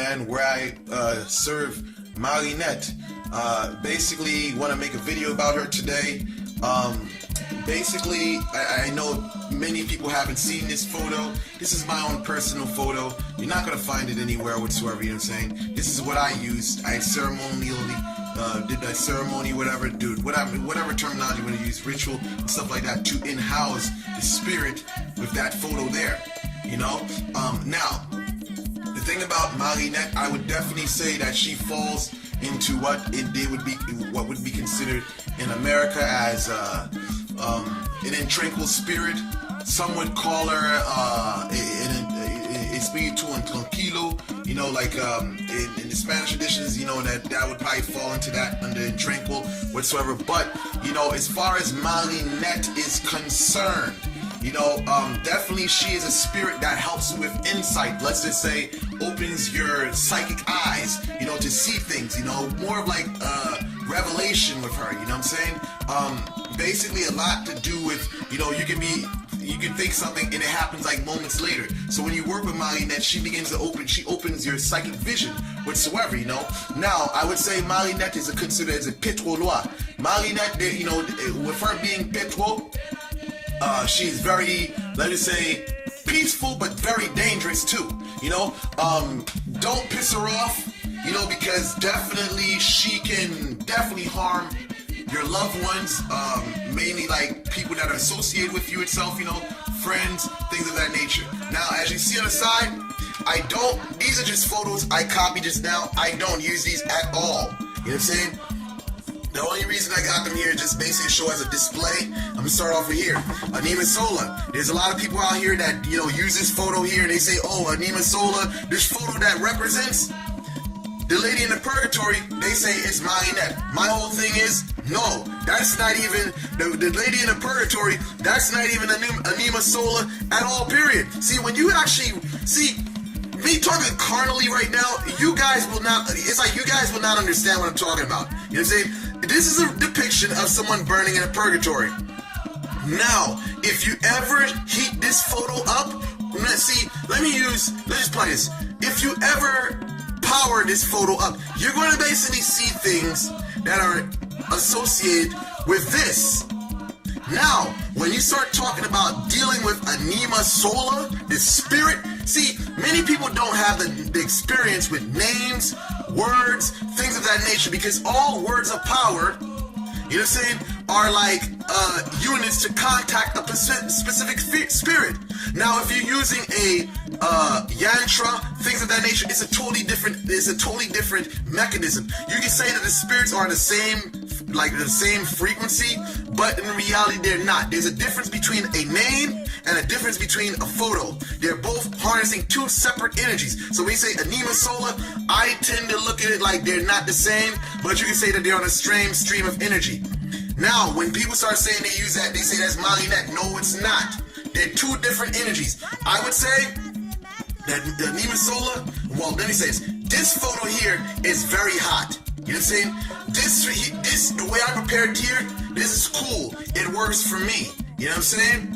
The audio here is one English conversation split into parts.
man, where I serve Marinette. Basically, want to make a video about her today. Basically, I know many people haven't seen this photo. This is my own personal photo. You're not going to find it anywhere whatsoever, you know what I'm saying? This is what I used. I ceremonially did that ceremony, whatever, dude, whatever terminology you want to use, ritual and stuff like that, to in-house the spirit with that photo there, you know? Now, the thing about Marinette, I would definitely say that she falls into what would be considered in America as an intranquil spirit. Some would call her espíritu intranquilo, you know, like in the Spanish editions, you know, that would probably fall into that under intranquil whatsoever. But, you know, as far as Marinette is concerned, you know, definitely she is a spirit that helps with insight. Let's just say opens your psychic eyes, you know, to see things, you know, more of like revelation with her, you know what I'm saying? Basically a lot to do with, you know, you can think something and it happens like moments later. So when you work with Marinette, she opens your psychic vision whatsoever, you know. Now, I would say Marinette is considered as a pétrolois. Marinette, you know, with her being pétro, she's very, let us say, peaceful but very dangerous too, you know. Don't piss her off, you know, because definitely she can definitely harm your loved ones, mainly like people that are associated with you itself, you know, friends, things of that nature. Now, as you see on the side, these are just photos I copied just now. I don't use these at all, you know what I'm saying? The only reason I got them here is just basically to show as a display. I'm gonna start off with here. Anima Sola. There's a lot of people out here that, you know, use this photo here and they say, oh, Anima Sola, this photo that represents the lady in the purgatory, they say it's Marinette. My whole thing is, no, that's not even, the lady in the purgatory, that's not even Anima Sola at all, period. See, when you actually, me talking carnally right now, you guys will not, it's like you guys will not understand what I'm talking about. You know what I'm saying? This is a depiction of someone burning in a purgatory. Now, if you ever heat this photo up, let me just play this. If you ever power this photo up, you're going to basically see things that are associated with this. Now, when you start talking about dealing with Anima Sola, the spirit, see, many people don't have the experience with names, words, things of that nature, because all words of power, you know what I'm saying, are like units to contact a specific spirit. Now, if you're using a yantra, things of that nature, it's a totally different mechanism. You can say that the spirits are the same frequency, but in reality they're not. There's a difference between a name and a difference between a photo. They're both harnessing two separate energies. So when you say Anima Sola, I tend to look at it like they're not the same, but you can say that they're on a stream of energy. Now, when people start saying they use that, they say that's Marinette. No, it's not. They're two different energies. I would say that the Anima Sola, well, let me say this photo here is very hot. You know what I'm saying? This, the way I prepared here, this is cool. It works for me. You know what I'm saying?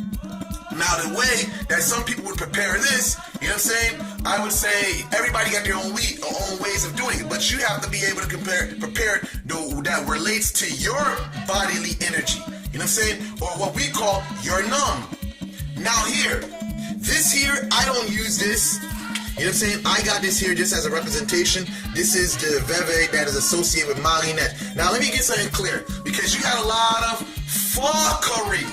Now, the way that some people would prepare this, you know what I'm saying? I would say everybody got their own ways of doing it, but you have to be able to prepare that relates to your bodily energy. You know what I'm saying? Or what we call your numb. Now here, this here, I don't use this. You know what I'm saying? I got this here just as a representation. This is the Veve that is associated with Marinette. Now let me get something clear, because you got a lot of fuckery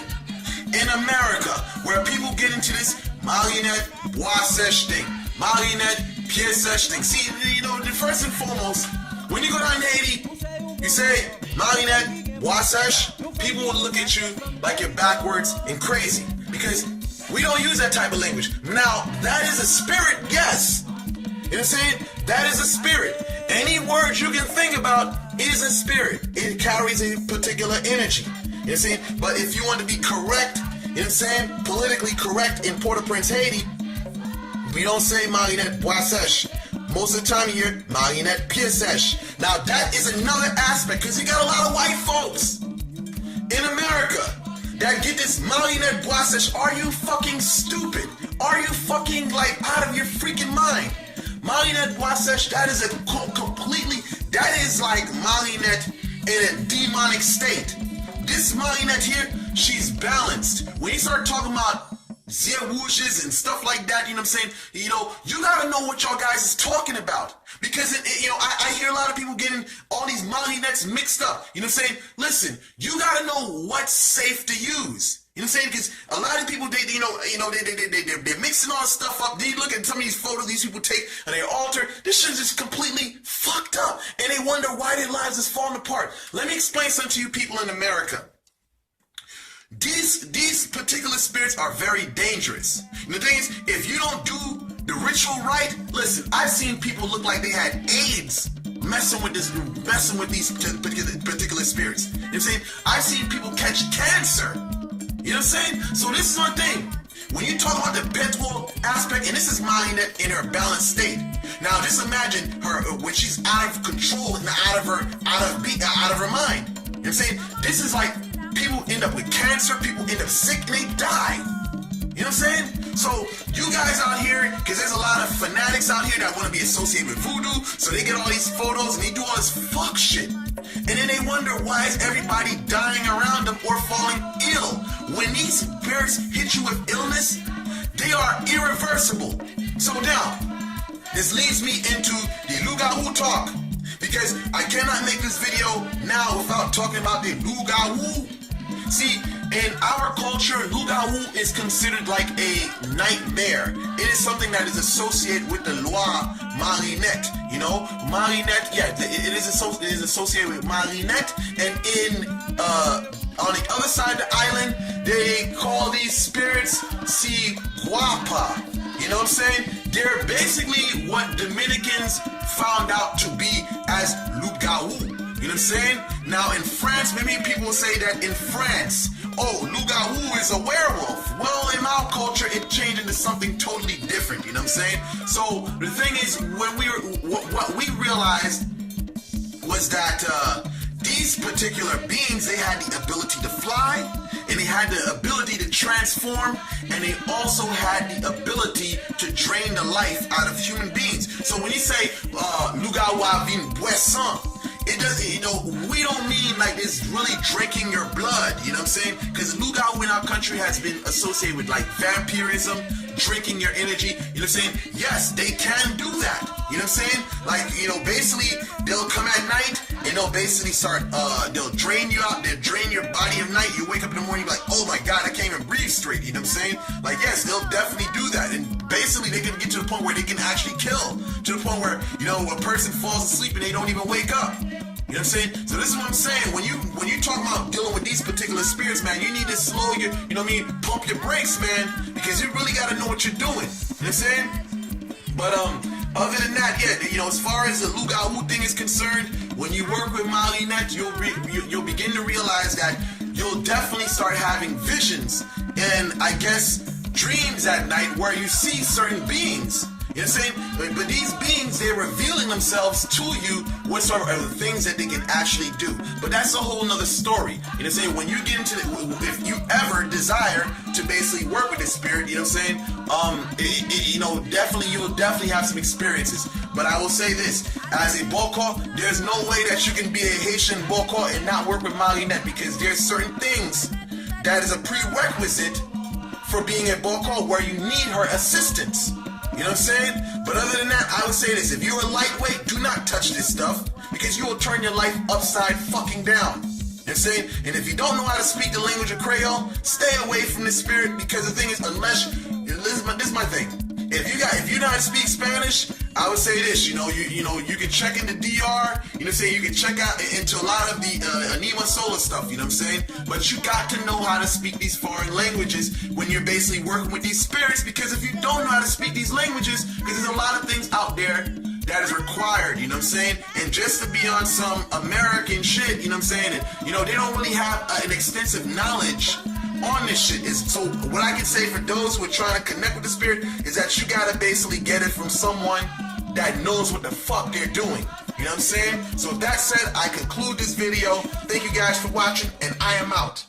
in America where people get into this Marinette boissesh thing, Marinette piècesh thing. See, you know, first and foremost, when you go down to Haiti, you say Marinette boissesh, people will look at you like you're backwards and crazy, because we don't use that type of language. Now, that is a spirit, yes. You know what I'm saying? That is a spirit. Any word you can think about is a spirit. It carries a particular energy. You know what I'm saying? But if you want to be correct, you know what I'm saying? Politically correct in Port-au-Prince, Haiti, we don't say Marinette boissesh. Most of the time you hear Marinette piècesh. Now, that is another aspect, because you got a lot of white folks in America that get this Marinette boissesh. Are you fucking stupid? Are you fucking like out of your freaking mind? Marinette Wasesh, that is a completely, that is like Marinette in a demonic state. This Marinette here, she's balanced. When you start talking about zewushes and stuff like that, you know what I'm saying? You know, you gotta know what y'all guys is talking about. Because, you know, I hear a lot of people getting all these Marinettes mixed up. You know what I'm saying? Listen, you gotta know what's safe to use. You know what I'm saying? Because a lot of people, they're mixing all this stuff up. Then you look at some of these photos these people take and they alter. This shit's just completely fucked up. And they wonder why their lives is falling apart. Let me explain something to you people in America. These particular spirits are very dangerous. And the thing is, if you don't do the ritual right, listen, I've seen people look like they had AIDS messing with these particular spirits. You know what I'm saying? I've seen people catch cancer. You know what I'm saying? So this is one thing. When you talk about the mental aspect, and this is Marinette in her balanced state. Now just imagine her when she's out of control and out of her mind. You know what I'm saying? This is like people end up with cancer, people end up sick, and they die. You know what I'm saying? So you guys out here, because there's a lot of fanatics out here that want to be associated with voodoo, so they get all these photos and they do all this fuck shit. And then they wonder why is everybody dying around them or falling ill. When these spirits hit you with illness, they are irreversible. So now, this leads me into the Luga Who talk. Because I cannot make this video now without talking about the Luga Who. See, in our culture, Luga Who is considered like a nightmare. It is something that is associated with the loi Marinette. You know, Marinette, yeah, it is associated with Marinette. And on the other side of the island, they call these spirits Guapa. You know what I'm saying? They're basically what Dominicans found out to be as Luga Who. You know what I'm saying? Now in France, maybe people will say that in France, oh, Luga Who is a werewolf. Well, in our culture, it changed into something totally different. You know what I'm saying? So the thing is, when what we realized was that these particular beings, they had the ability to fly, and they had the ability to transform, and they also had the ability to drain the life out of human beings. So when you say Luga Who vin boisson, it doesn't, you know, we don't mean like this really drinking your blood, you know what I'm saying? Because Luga Who in our country has been associated with like vampirism, drinking your energy, you know what I'm saying? Yes, they can do that, you know what I'm saying? Like, you know, basically, they'll come at night, and they'll basically start, they'll drain you out, they'll drain your body at night, you wake up in the morning, you're like, oh my God, I can't even breathe straight, you know what I'm saying? Like, yes, they'll definitely do that, and basically they can get to the point where they can actually kill, to the point where, you know, a person falls asleep and they don't even wake up. You know what I'm saying? So this is what I'm saying. When you talk about dealing with these particular spirits, man, you need to slow your, you know what I mean, pump your brakes, man, because you really got to know what you're doing. You know what I'm saying? But other than that, yeah, you know, as far as the Luga Who thing is concerned, when you work with Marinette, you'll begin to realize that you'll definitely start having visions and I guess dreams at night where you see certain beings. You know what I'm saying? But these beings, they're revealing themselves to you whatsoever are the things that they can actually do. But that's a whole nother story. You know what I'm saying? When you get into if you ever desire to basically work with this spirit, you know what I'm saying? You know, you'll definitely have some experiences. But I will say this, as a Boko, there's no way that you can be a Haitian Boko and not work with Marinette, because there's certain things that is a prerequisite for being a Boko where you need her assistance. You know what I'm saying? But other than that, I would say this. If you're a lightweight, do not touch this stuff, because you will turn your life upside fucking down. You know what I'm saying? And if you don't know how to speak the language of Creole, stay away from the spirit, because the thing is, unless, this is my thing. If you know how to speak Spanish, I would say this, you can check into DR, you know what I'm saying, you can check out into a lot of the Anima Solar stuff, you know what I'm saying, but you got to know how to speak these foreign languages when you're basically working with these spirits, because if you don't know how to speak these languages, because there's a lot of things out there that is required, you know what I'm saying, and just to be on some American shit, you know what I'm saying, and, you know, they don't really have an extensive knowledge on this shit. So what I can say for those who are trying to connect with the spirit is that you gotta basically get it from someone that knows what the fuck they're doing. You know what I'm saying? So with that said, I conclude this video. Thank you guys for watching, and I am out.